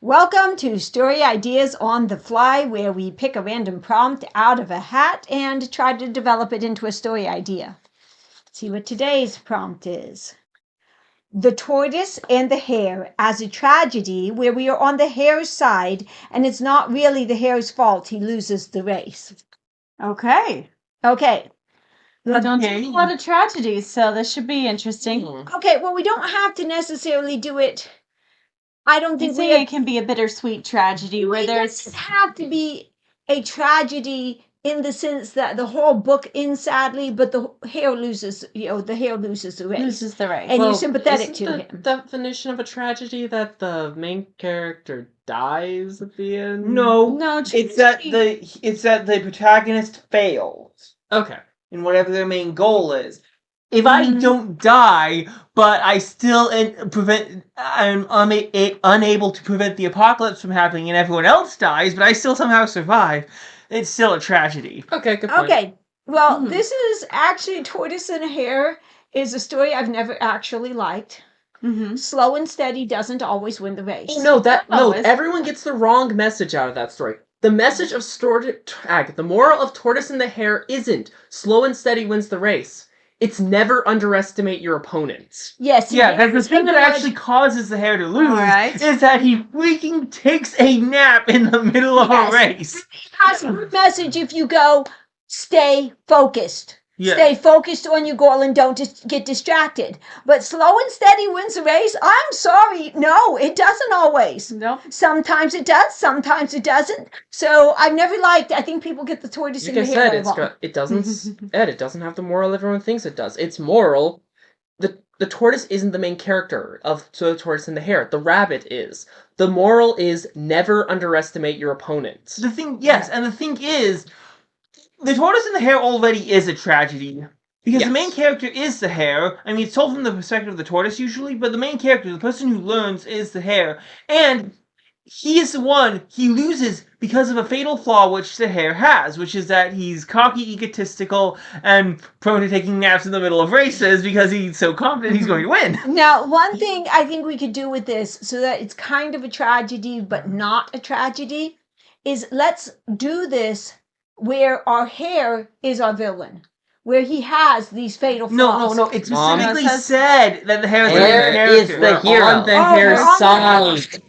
Welcome to Story Ideas on the Fly, where we pick a random prompt out of a hat and try to develop it into a story idea. Let's see what today's prompt is. The Tortoise and the Hare as a tragedy where we are on the hare's side and it's not really the hare's fault he loses the race. Okay. Okay. I don't see a lot of tragedies, so this should be interesting. Okay, well, we don't have to necessarily do it. I don't think it can be a bittersweet tragedy where there's. It doesn't have to be a tragedy in the sense that the whole book ends sadly, but the hare loses. The hare loses the race. And you're sympathetic to him. Isn't the definition of a tragedy that the main character dies at the end? No, it's that the protagonist fails. Okay. In whatever their main goal is. If I don't die, but I still I'm unable to prevent the apocalypse from happening, and everyone else dies, but I still somehow survive, it's still a tragedy. Okay, good point. Okay, well, this is actually Tortoise and Hare is a story I've never actually liked. Slow and steady doesn't always win the race. Oh, everyone gets the wrong message out of that story. The message of the moral of Tortoise and the Hare isn't slow and steady wins the race. It's never underestimate your opponents. Yes. Yeah, that's the thing that actually causes the hare to lose is that he freaking takes a nap in the middle of a race. That's a good message if you go, stay focused. Yeah. Stay focused on your goal and don't get distracted. But slow and steady wins the race. I'm sorry. No, it doesn't always. No. Sometimes it does. Sometimes it doesn't. So I've never liked. I think people get the tortoise and the hare wrong. It doesn't have the moral everyone thinks it does. It's moral. The tortoise isn't the main character of the Tortoise and the Hare. The rabbit is. The moral is never underestimate your opponents. The thing is, the Tortoise and the Hare already is a tragedy. Because the main character is the hare. I mean, it's told from the perspective of the tortoise usually, but the main character, the person who learns, is the hare. And he is the one he loses because of a fatal flaw which the hare has, which is that he's cocky, egotistical, and prone to taking naps in the middle of races because he's so confident he's going to win. Now, one thing I think we could do with this so that it's kind of a tragedy but not a tragedy is let's do this where our hare is our villain, where he has these fatal flaws. No, it's specifically said that the hare is the hero. On the hare's side.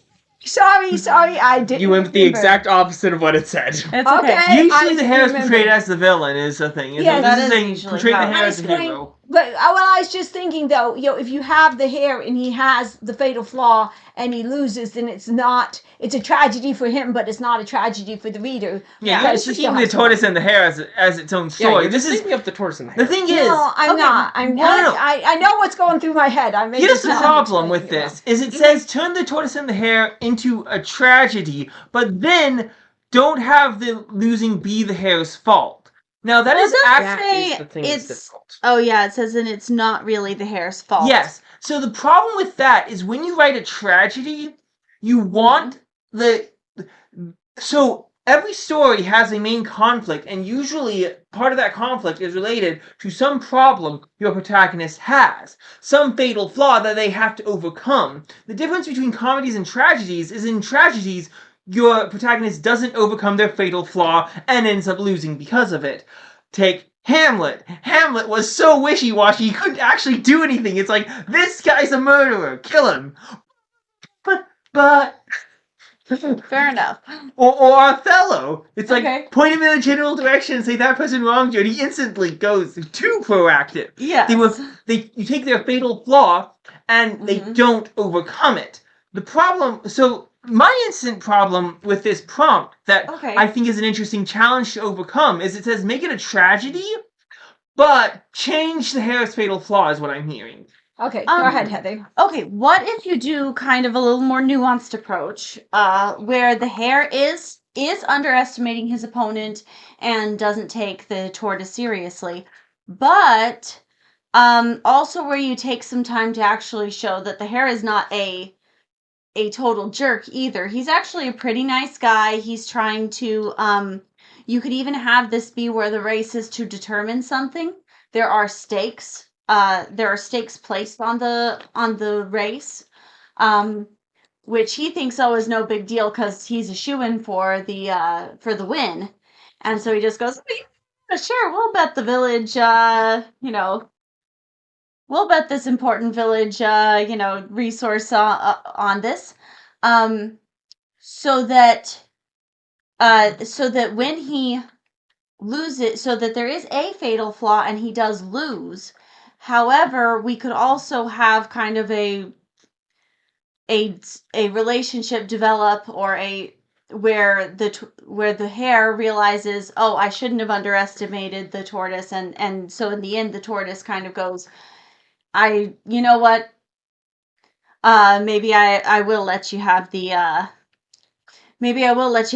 Sorry, I didn't. You went with the exact opposite of what it said. It's okay. Usually the hare is portrayed as the villain, is the thing. Portray the hare as the hero. But I was just thinking though, if you have the hare and he has the fatal flaw and he loses, then it's a tragedy for him, but it's not a tragedy for the reader. Yeah, you're just thinking the tortoise and the hare as its own story. Yeah, this is thinking of the tortoise and the hare. The thing is, no, I'm not. I know what's going through my head. Here's the problem with this: is it says turn the tortoise and the hare into a tragedy, but then don't have the losing be the hare's fault. Now that is actually the thing that's difficult. Oh yeah, it says and it's not really the hare's fault. Yes. So the problem with that is when you write a tragedy, you want so every story has a main conflict, and usually part of that conflict is related to some problem your protagonist has, some fatal flaw that they have to overcome. The difference between comedies and tragedies is in tragedies, your protagonist doesn't overcome their fatal flaw and ends up losing because of it. Take Hamlet. Hamlet was so wishy-washy, he couldn't actually do anything. It's like, this guy's a murderer, kill him. But... Fair enough. Or Othello. It's like, point him in a general direction and say that person wronged you, and he instantly goes too proactive. Yeah. You take their fatal flaw, and they don't overcome it. My instant problem with this prompt that I think is an interesting challenge to overcome is it says make it a tragedy, but change the hare's fatal flaw is what I'm hearing. Okay, go ahead, Heather. Okay, what if you do kind of a little more nuanced approach, where the hare is underestimating his opponent and doesn't take the tortoise seriously, but also where you take some time to actually show that the hare is not a total jerk either. He's actually a pretty nice guy. He's trying to, you could even have this be where the race is to determine something. There are stakes. There are stakes placed on the race. which he thinks is no big deal because he's a shoo-in for the win. And so he just goes, "Yeah, sure, we'll bet the village, we'll bet this important village, resource on this, so that when he loses, so that there is a fatal flaw and he does lose. However, we could also have kind of a relationship develop, or where the hare realizes, oh, I shouldn't have underestimated the tortoise, and so in the end the tortoise kind of goes, you know what, maybe I will let you have the maybe I will let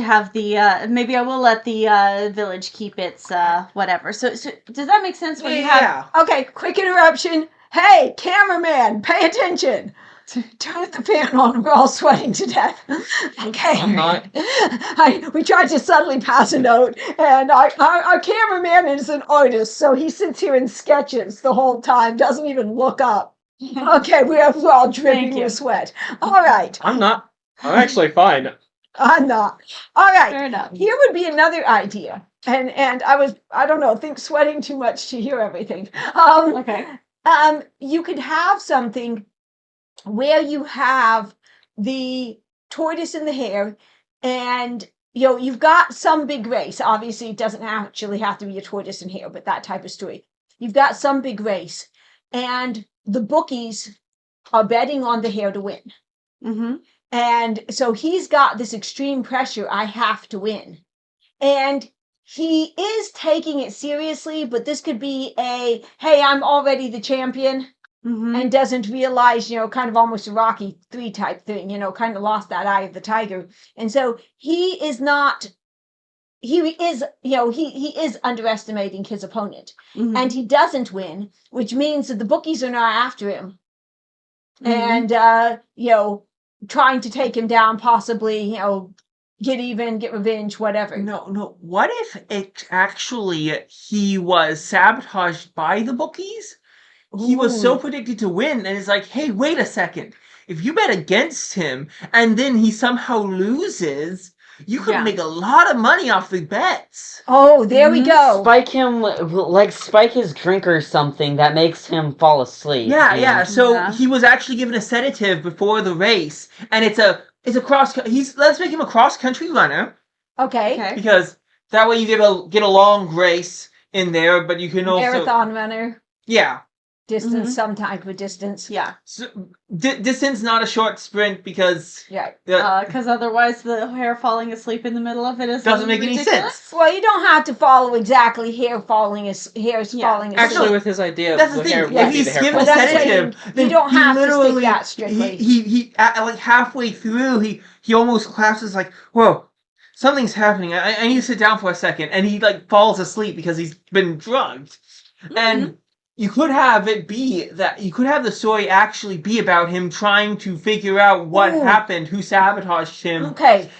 the village keep its whatever. So does that make sense? When you have Okay, quick interruption. Hey, cameraman, pay attention. Turn the fan on. We're all sweating to death. Okay. I'm not. We tried to subtly pass a note, and our cameraman is an artist, so he sits here and sketches the whole time, doesn't even look up. Okay, we're all dripping with sweat. All right. I'm not. I'm actually fine. I'm not. All right. Fair enough. Here would be another idea. And I don't know, think sweating too much to hear everything. Okay. You could have something where you have the tortoise and the hare, and you've got some big race. Obviously, it doesn't actually have to be a tortoise and hare, but that type of story. You've got some big race, and the bookies are betting on the hare to win. Mm-hmm. And so he's got this extreme pressure. I have to win. And he is taking it seriously, but this could be hey, I'm already the champion. Mm-hmm. And doesn't realize, kind of almost a Rocky 3 type thing, kind of lost that eye of the tiger. And so he is underestimating his opponent. Mm-hmm. And he doesn't win, which means that the bookies are not after him. Mm-hmm. And, trying to take him down, possibly, get even, get revenge, whatever. No. What if it actually he was sabotaged by the bookies? He was so predicted to win, and it's like, hey, wait a second. If you bet against him, and then he somehow loses, you could make a lot of money off the bets. Oh, there we go. Spike his drink or something that makes him fall asleep. Yeah. So he was actually given a sedative before the race, and it's a let's make him a cross country runner. Okay. Because that way you get a long race in there, but you can also marathon runner. Yeah. Distance, some type of distance. Yeah. So, distance, not a short sprint, because because otherwise the hare falling asleep in the middle of it doesn't make any sense. Well, you don't have to follow exactly hare's falling asleep. Actually, with his idea, that's the thing. If he's given a sedative, then you don't have to stick literally that strictly. He like halfway through, he almost collapses. Like, whoa, something's happening. I need to sit down for a second, and he like falls asleep because he's been drugged, and. You could have the story actually be about him trying to figure out what happened, who sabotaged him,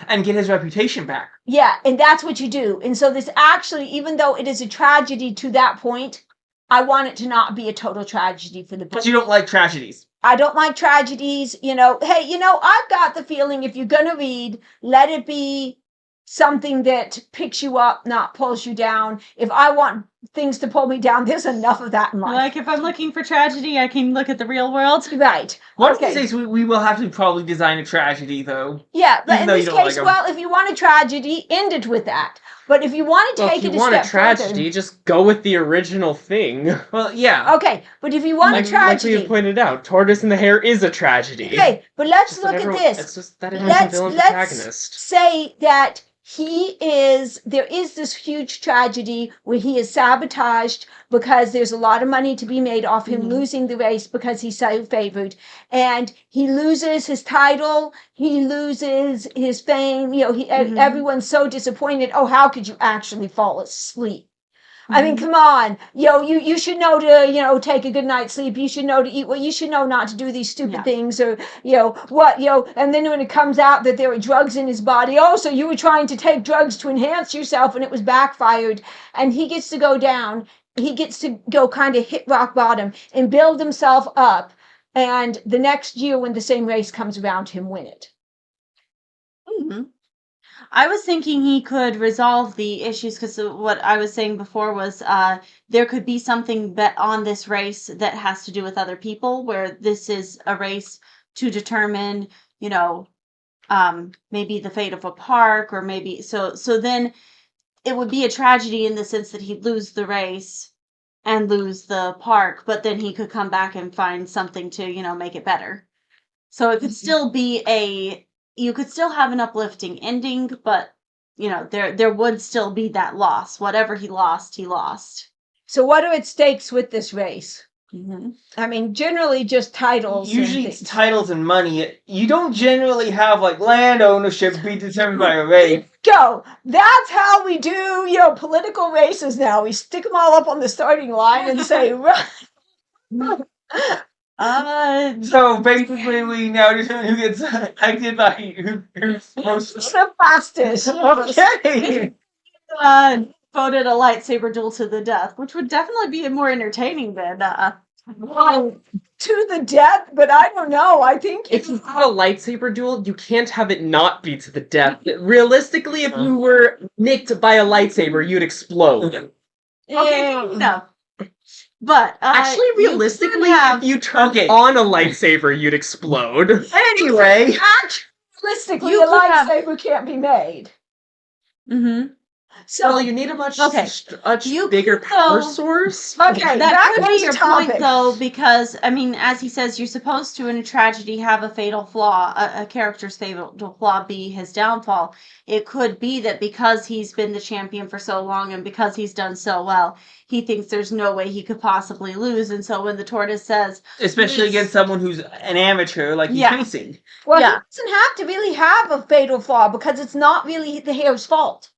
and get his reputation back. Yeah, and that's what you do. And so this actually, even though it is a tragedy to that point, I want it to not be a total tragedy for the book. But you don't like tragedies. I don't like tragedies. Hey, I've got the feeling if you're going to read, let it be something that picks you up, not pulls you down. If I want things to pull me down, there's enough of that in life. Like if I'm looking for tragedy, I can look at the real world. Right. One of these days we will have to probably design a tragedy, though. Yeah, but in this case, if you want a tragedy, end it with that. But if you want to take it a step further... If you want a tragedy, just go with the original thing. Well, yeah. Okay, but if you want a tragedy... Like we pointed out, Tortoise and the Hare is a tragedy. Okay, but let's look at this. It's just that it has a villain protagonist. Say that there is this huge tragedy where he is sabotaged because there's a lot of money to be made off him losing the race because he's so favored, and he loses his title, he loses his fame, everyone's so disappointed. Oh, how could you actually fall asleep? I mean, come on, you should know to, take a good night's sleep. You should know to eat well. You should know not to do these stupid things, or, and then when it comes out that there were drugs in his body, so you were trying to take drugs to enhance yourself and it was backfired, and he gets to go down. He gets to go kind of hit rock bottom and build himself up. and the next year when the same race comes around, him win it. Mm-hmm. I was thinking he could resolve the issues because what I was saying before was there could be something on this race that has to do with other people, where this is a race to determine, maybe the fate of a park, or maybe so then it would be a tragedy in the sense that he'd lose the race and lose the park, but then he could come back and find something to, make it better. So it could still be you could still have an uplifting ending, but there would still be that loss. Whatever he lost, he lost. So what are its stakes with this race? Mm-hmm. I mean, generally just titles. Usually it's titles and money. You don't generally have like land ownership be determined by a race. Go. That's how we do, political races now. We stick them all up on the starting line and say, right. So basically, we now determine who gets elected by who's most. The fastest. Okay. Voted a lightsaber duel to the death, which would definitely be more entertaining than Well, to the death, but I don't know. I think If you have a lightsaber duel, you can't have it not be to the death. Realistically, if you were nicked by a lightsaber, you'd explode. okay, no. But Actually, realistically, if you turn Okay. on a lightsaber, you'd explode. Anyway, realistically, You a could have- lightsaber can't be made. Mm-hmm. So Well, you need a much You bigger could, power though- source. okay, That could was be your topic. point, though, because, I mean, as he says, you're supposed to, in a tragedy, have a fatal flaw, a character's fatal flaw be his downfall. It could be that because he's been the champion for so long and because he's done so well, he thinks there's no way he could possibly lose. And so when the tortoise says... especially against someone who's an amateur like he's facing. Well, Yeah. he doesn't have to really have a fatal flaw because it's not really the hare's fault.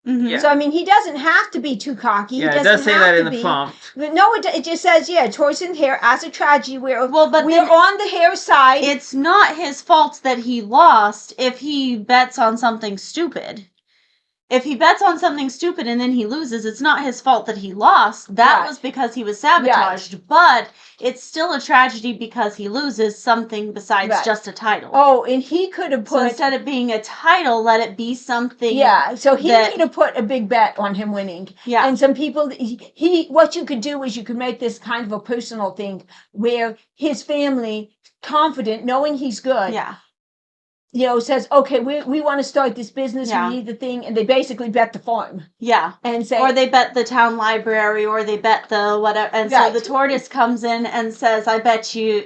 Mm-hmm. Yeah. So, I mean, he doesn't have to be too cocky. Yeah, he it doesn't does say have that to in the be. prompt. But no, it just says, Tortoise and Hare as a tragedy where Well, but we're then on the hare's side. it's not his fault that he lost if he bets on something stupid. If he bets on something stupid and then he loses, it's not his fault that he lost. That Right. was because he was sabotaged. But it's still a tragedy because he loses something besides Right. just a title. Oh, and he could have So put. instead of being a title, let it be something. Yeah, so he that- could have put a big bet on him winning. Yeah. And some people, what you could do is you could make this kind of a personal thing where his family, confident, knowing he's good, Yeah. says, okay, we want to start this business, Yeah. we need the thing, and they basically bet the farm Yeah. and say, Or they bet the town library, or they bet the whatever. And so Right. the tortoise comes in and says, I bet you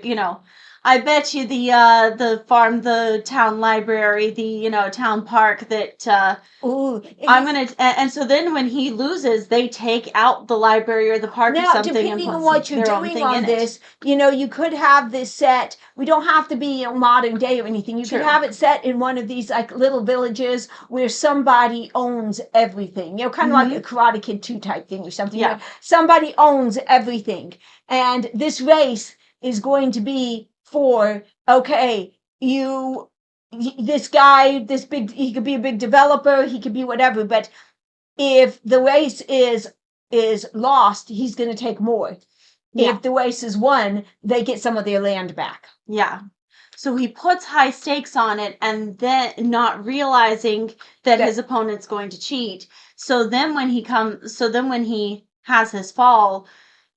the farm, the town library, the, town park that ooh, I'm going to. And so then when he loses, they take out the library or the park or now, something. depending and on put what you're their own doing thing on in it. this, you could have this set. We don't have to be modern day or anything. You True. could have it set in one of these like little villages where somebody owns everything. Kind of like a Karate Kid 2 type thing or something. Yeah. Where somebody owns everything, and this race is going to be for this guy, he could be a big developer, he could be whatever, but if the race is lost, he's going to take more. Yeah. If the race is won, they get some of their land back. Yeah. So he puts high stakes on it and then not realizing that his opponent's going to cheat. So then when he has his fall,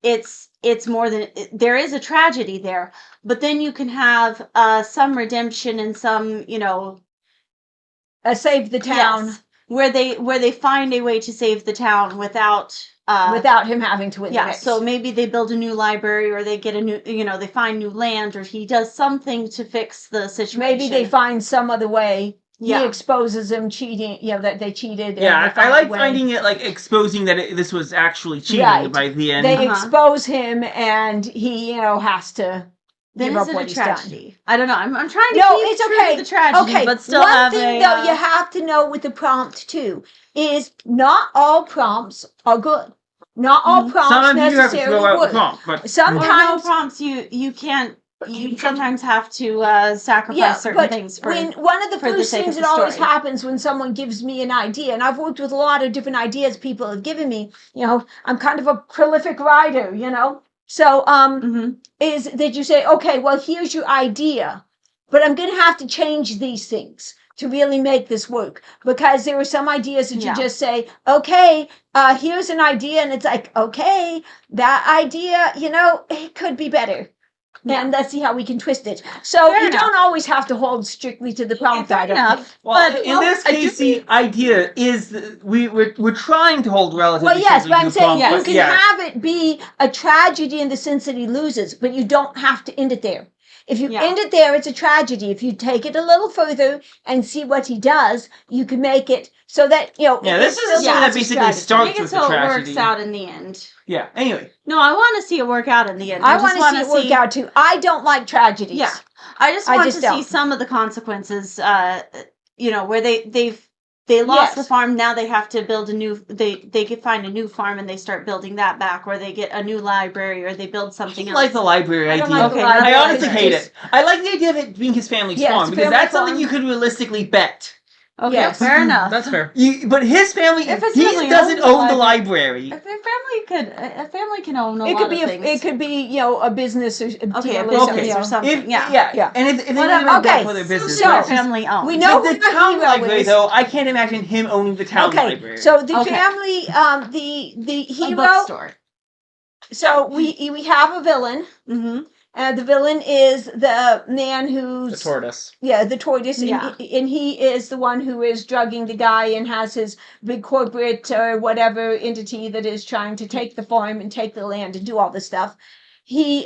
it's more than, there is a tragedy there, but then you can have some redemption and some, Save the town. yes, where they find a way to save the town without him having to win the yeah, race. so maybe they build a new library, or they get a new, they find new land, or he does something to fix the situation. Maybe they find some other way. Yeah. He exposes them cheating, that they cheated. Yeah, and they I like a way. finding it like exposing that this was actually cheating Right. by the end. They Uh-huh. expose him, and he, has to then give is up it what a he's done. tragedy? I don't know. I'm trying to No, keep it's true okay. to the tragedy, Okay, but still one have thing a, though you have to know with the prompt too is not all prompts are good. Not all prompts Some of you have to necessarily throw out the work. prompt, but or no Sometimes, prompts. You can't. You sometimes have to sacrifice certain but things for. when one of the for the first sake things of that the always story. happens when someone gives me an idea, and I've worked with a lot of different ideas people have given me. I'm kind of a prolific writer. So, Mm-hmm. is that you say, okay, well, here's your idea, but I'm going to have to change these things to really make this work, because there are some ideas that Yeah. you just say, okay, here's an idea, and it's like, okay, that idea, it could be better. Yeah. And let's see how we can twist it. So Fair you enough. don't always have to hold strictly to the prompt. Fair I don't enough. think. Well, But in this case, the idea is that we're trying to hold relatively Well, yes, strictly but to I'm the saying prompt, you but can yeah. have it be a tragedy in the sense that he loses, but you don't have to end it there. If you Yeah. end it there, it's a tragedy. If you take it a little further and see what he does, you can make it so that, Yeah, this it is something still that has a basically strategy. starts make it with so the it tragedy. works out in the end. Yeah, anyway. No, I want to see it work out in the end. I just want to see wanna it work out too. I don't like tragedies. Yeah, I just I want just to see don't. some of the consequences. Where they lost the Yes. farm. Now they have to build a new. They could find a new farm and they start building that back, or they get a new library, or they build something I else. like the library I idea. don't like the Okay, library. I honestly Right. hate it. I like the idea of it being his family's Yes, farm, because family that's something farm. you could realistically bet. Okay, Yes. fair enough. That's fair. But his family, If his he family doesn't owns the own the library- library. If a family can own a It lot could be of things. it could be a business or a Okay, deal a or business something. or something. If, Yeah. Yeah. And if they Whatever. want to Okay, for their business, so- their but family owns. we know the what our town hero library, is. though, I can't imagine him owning the town Okay, library. so the Okay. family, the a hero. bookstore. So we have a villain. Mm-hmm. The villain is the man The who's tortoise. the tortoise, Yeah. and he is the one who is drugging the guy and has his big corporate or whatever entity that is trying to take the farm and take the land and do all this stuff. We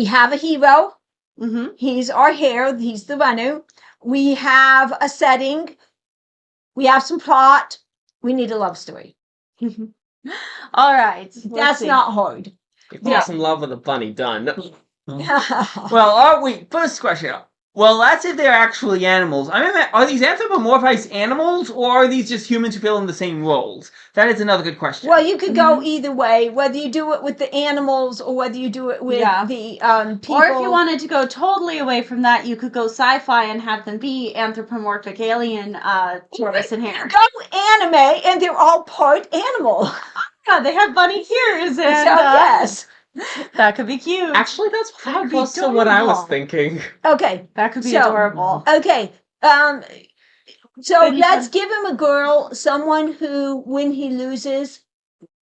have a hero. Mm-hmm. He's our Hare. He's the runner. We have a setting. We have some plot. We need a love story. All right. That's not hard. He falls in love with a bunny. Done. Well, wait, first question. Well, that's if they're actually animals. I mean, are these anthropomorphized animals, or are these just humans who fill in the same roles? That is another good question. Well, you could go either way, whether you do it with the animals or whether you do it with the people. Or if you wanted to go totally away from that, you could go sci-fi and have them be anthropomorphic alien tortoise and hare. Go anime, and they're all part animal. Yeah, they have bunny ears, and So yes. that could be cute. Actually, that's That pretty would be close to what I was adorable. thinking. Okay. That could be So- adorable. Okay. So Then you let's can- give him a girl, someone who, when he loses,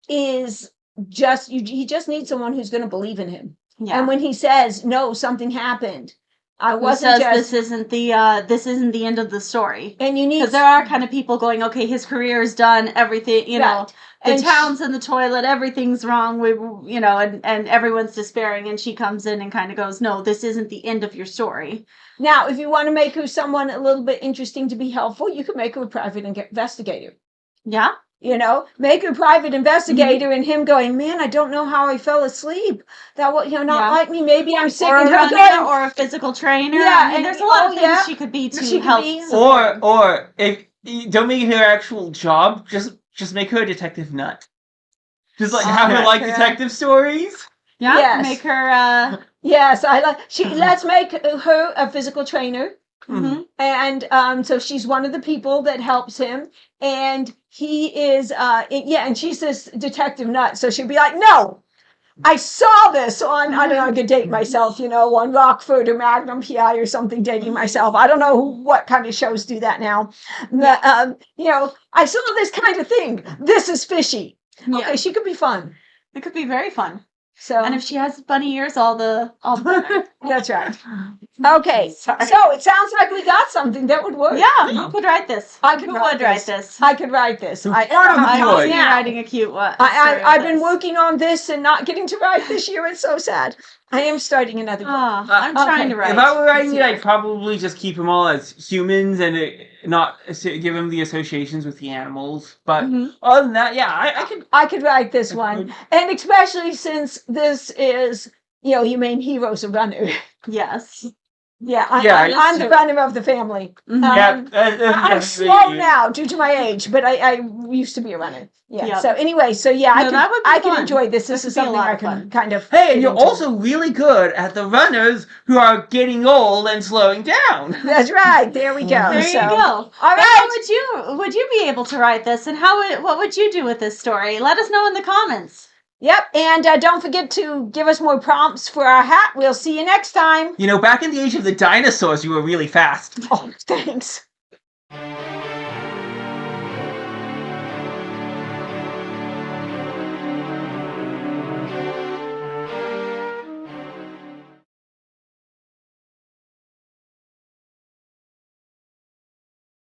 is he just needs someone who's going to believe in him. Yeah. And when he says, no, something happened, I Who wasn't says just, this isn't the end of the story? and you need, Because there are kind of people going, okay, his career is done, everything, you know, Right. the And town's in the toilet, everything's wrong, and everyone's despairing, and she comes in and kind of goes, no, this isn't the end of your story. now, if you want to make her someone a little bit interesting to be helpful, you can make her a private investigator. Yeah? Make her a private investigator, and him going, man, I don't know how I fell asleep. That was, not Yeah. like me. Maybe I'm sick. Or a And her runner, going, or a physical trainer. Yeah, I mean, and- there's a lot of oh, things yeah. she could be to She could help be- support. Or if you don't make it her actual job, just make her a detective nut. Just like have her Okay. like detective stories. Yeah? Yes. Make her, yes, I like, let's make her a physical trainer. mhm. And so she's one of the people that helps him, and he is and she's this detective nut, so she'll be like, no, I saw this on, I don't know, I could date myself, on Rockford or Magnum PI or something, dating myself. I don't know what kind of shows do that now. But, I saw this kind of thing. This is fishy. Yeah. Okay, she could be fun. It could be very fun. So And if she has bunny ears, all the better. that's right. Okay, Sorry. so it sounds like we got something that would work. Yeah, who could write this? I could Who wait would write this. this? I could write this. The I part of don't know I how would. was now. writing a cute one. I've been working on this and not getting to write this year. It's so sad. I am starting another book. I'm trying to write. If I were writing this it, year. I'd probably just keep them all as humans and not give them the associations with the animals. But Mhm. other than that, yeah, I could. I could write this one. And especially since this is, your main hero's a runner. Yes. Yeah, Yeah, I'm the runner of the family. Mhm. I'm slow now due to my age, but I used to be a runner. Yeah. Yep. So anyway, No, I that would be can fun. enjoy this. That This could is be a something lot I of can fun. kind of. Hey, get and you're into. also really good at the runners who are getting old and slowing down. That's right. There we go. There you So, go. All How right. would you be able to write this, and what would you do with this story? Let us know in the comments. Yep, and don't forget to give us more prompts for our hat. We'll see you next time. You know, back in the age of the dinosaurs, you were really fast. Oh, thanks.